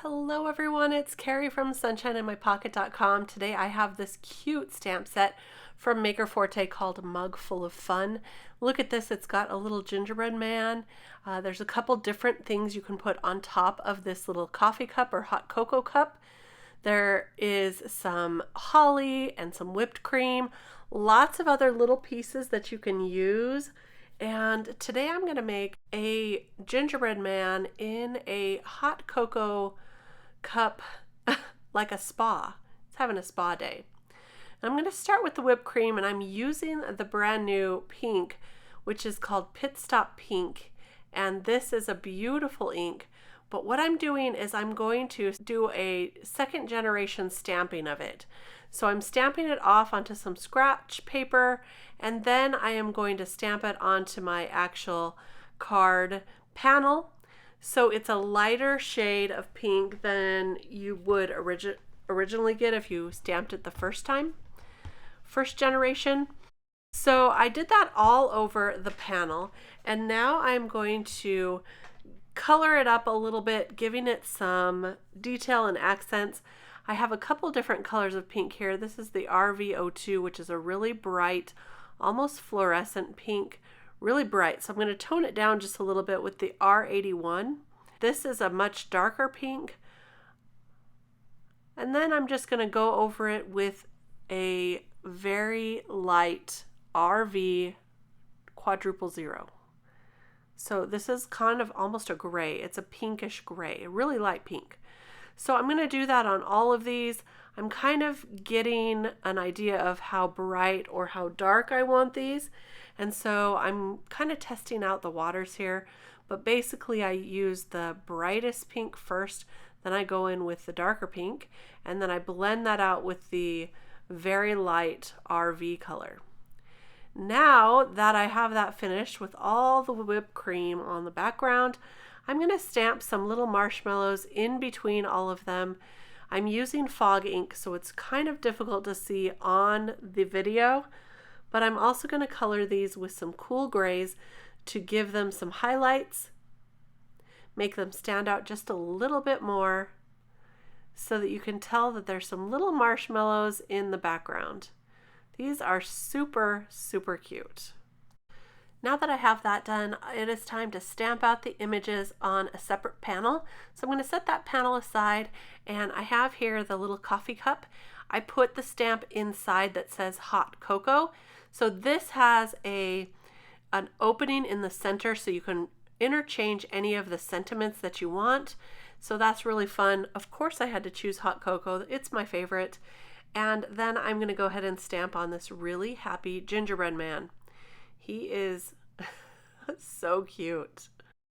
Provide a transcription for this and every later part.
Hello everyone, it's Kari from sunshineinmypocket.com. Today I have this cute stamp set from Maker Forte called Mug Full of Fun. Look at this, it's got a little gingerbread man. There's a couple different things you can put on top of this little coffee cup or hot cocoa cup. There is some holly and some whipped cream, lots of other little pieces that you can use. And today I'm going to make a gingerbread man in a hot cocoa cup like a spa. It's having a spa day. And I'm going to start with the whipped cream, and I'm using the brand new pink, which is called Pitstop Pink. And this is a beautiful ink. But what I'm doing is I'm going to do a second generation stamping of it. So I'm stamping it off onto some scratch paper, and then I am going to stamp it onto my actual card panel. So it's a lighter shade of pink than you would originally get if you stamped it the first time, first generation. So I did that all over the panel, and now I'm going to color it up a little bit, giving it some detail and accents. I have a couple different colors of pink here. This is the RV02, which is a really bright, almost fluorescent pink, really bright. So I'm going to tone it down just a little bit with the R81. This is a much darker pink. And then I'm just going to go over it with a very light RV quadruple zero. So this is kind of almost a gray. It's a pinkish gray, a really light pink. So I'm going to do that on all of these. I'm kind of getting an idea of how bright or how dark I want these. And so I'm kind of testing out the waters here. But basically I use the brightest pink first, then I go in with the darker pink, and then I blend that out with the very light RV color. Now that I have that finished with all the whipped cream on the background, I'm going to stamp some little marshmallows in between all of them. I'm using fog ink, so it's kind of difficult to see on the video, but I'm also going to color these with some cool grays to give them some highlights, make them stand out just a little bit more so that you can tell that there's some little marshmallows in the background. These are super, super cute. Now that I have that done, it is time to stamp out the images on a separate panel. So I'm going to set that panel aside, and I have here the little coffee cup. I put the stamp inside that says Hot Cocoa. So this has an opening in the center so you can interchange any of the sentiments that you want. So that's really fun. Of course I had to choose Hot Cocoa. It's my favorite. And then I'm going to go ahead and stamp on this really happy gingerbread man. He is so cute.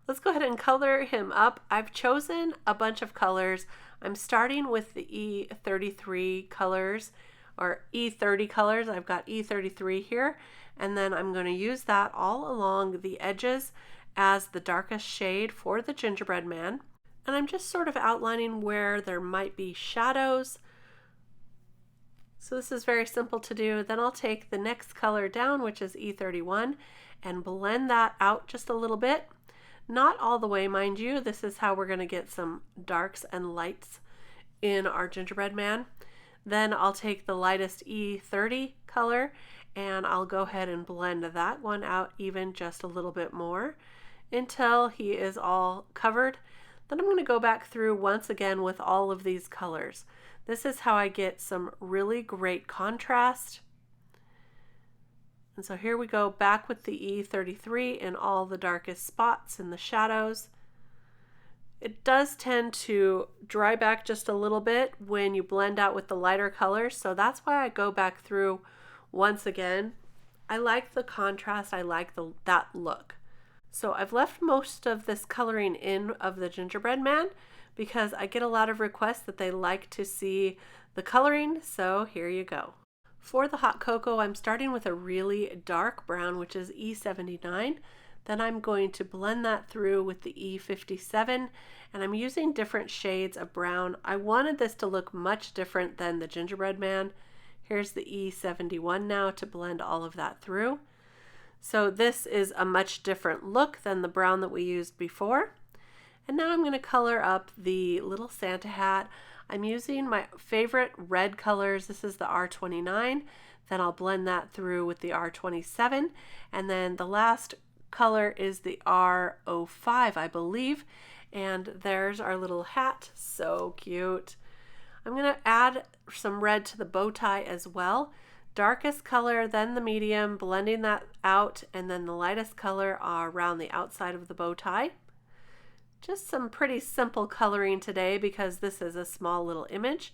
Let's go ahead and color him up. I've chosen a bunch of colors. I'm starting with the E33 colors, or E30 colors. I've got E33 here, and then I'm going to use that all along the edges as the darkest shade for the gingerbread man. And I'm just sort of outlining where there might be shadows. So this is very simple to do. Then I'll take the next color down, which is E31, and blend that out just a little bit. Not all the way, mind you. This is how we're going to get some darks and lights in our gingerbread man. Then I'll take the lightest E30 color, and I'll go ahead and blend that one out even just a little bit more until he is all covered. Then I'm going to go back through once again with all of these colors. This is how I get some really great contrast. And so here we go back with the E33 in all the darkest spots in the shadows. It does tend to dry back just a little bit when you blend out with the lighter colors, so that's why I go back through once again. I like the contrast, I like that look. So I've left most of this coloring in of the gingerbread man because I get a lot of requests that they like to see the coloring, so here you go. For the hot cocoa, I'm starting with a really dark brown, which is E79. Then I'm going to blend that through with the E57, and I'm using different shades of brown. I wanted this to look much different than the gingerbread man. Here's the E71 now to blend all of that through. So this is a much different look than the brown that we used before. And now I'm going to color up the little Santa hat. I'm using my favorite red colors. This is the R29. Then I'll blend that through with the R27. And then the last color is the R05, I believe. And there's our little hat. So cute. I'm going to add some red to the bow tie as well. Darkest color, then the medium, blending that out, and then the lightest color around the outside of the bow tie. Just some pretty simple coloring today because this is a small little image.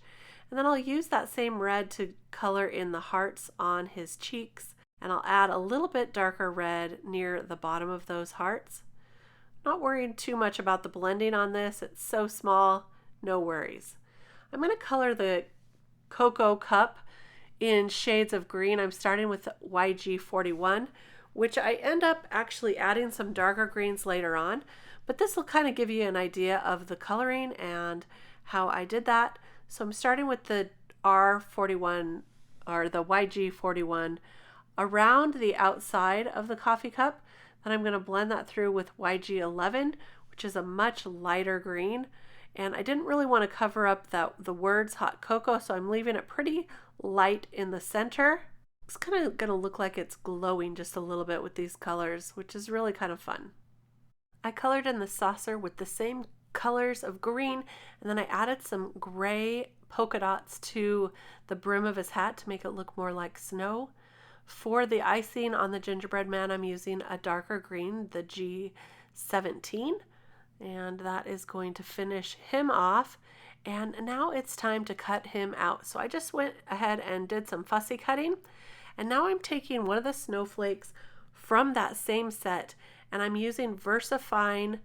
And then I'll use that same red to color in the hearts on his cheeks. And I'll add a little bit darker red near the bottom of those hearts. Not worrying too much about the blending on this. It's so small, no worries. I'm going to color the cocoa cup in shades of green. I'm starting with YG41, which I end up actually adding some darker greens later on. But this will kind of give you an idea of the coloring and how I did that. So I'm starting with the R41 or the YG41 around the outside of the coffee cup. Then I'm going to blend that through with YG11, which is a much lighter green. And I didn't really want to cover up the words hot cocoa, so I'm leaving it pretty light in the center. It's kind of going to look like it's glowing just a little bit with these colors, which is really kind of fun. I colored in the saucer with the same colors of green, and then I added some gray polka dots to the brim of his hat to make it look more like snow. For the icing on the gingerbread man, I'm using a darker green, the G17, and that is going to finish him off. And now it's time to cut him out. So I just went ahead and did some fussy cutting, and now I'm taking one of the snowflakes from that same set, and I'm using VersaMark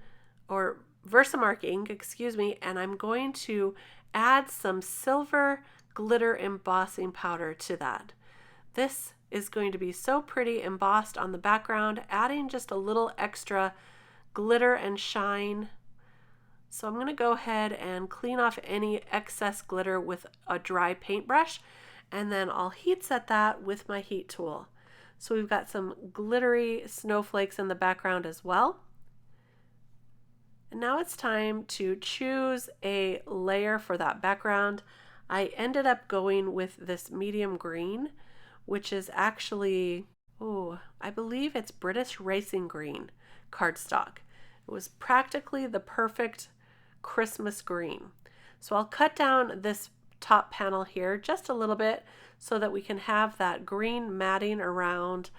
ink, and I'm going to add some silver glitter embossing powder to that. This is going to be so pretty embossed on the background, adding just a little extra glitter and shine. So I'm going to go ahead and clean off any excess glitter with a dry paintbrush, and then I'll heat set that with my heat tool. So we've got some glittery snowflakes in the background as well. And now it's time to choose a layer for that background. I ended up going with this medium green, which is actually, I believe it's British Racing Green cardstock. It was practically the perfect Christmas green. So I'll cut down this top panel here just a little bit so that we can have that green matting around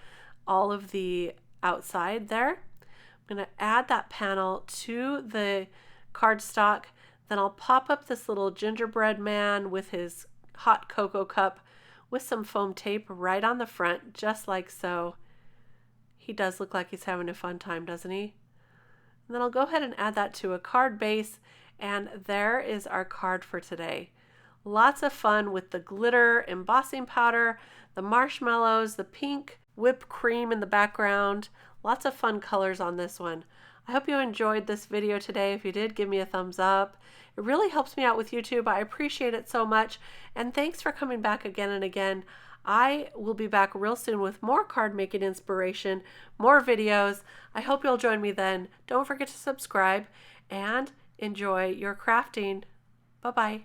all of the outside there. I'm going to add that panel to the cardstock. Then I'll pop up this little gingerbread man with his hot cocoa cup with some foam tape right on the front, just like so. He does look like he's having a fun time, doesn't he? And then I'll go ahead and add that to a card base, and there is our card for today. Lots of fun with the glitter embossing powder, the marshmallows, the pink whipped cream in the background. Lots of fun colors on this one. I hope you enjoyed this video today. If you did, give me a thumbs up. It really helps me out with YouTube. I appreciate it so much. And thanks for coming back again and again. I will be back real soon with more card making inspiration, more videos. I hope you'll join me then. Don't forget to subscribe and enjoy your crafting. Bye-bye.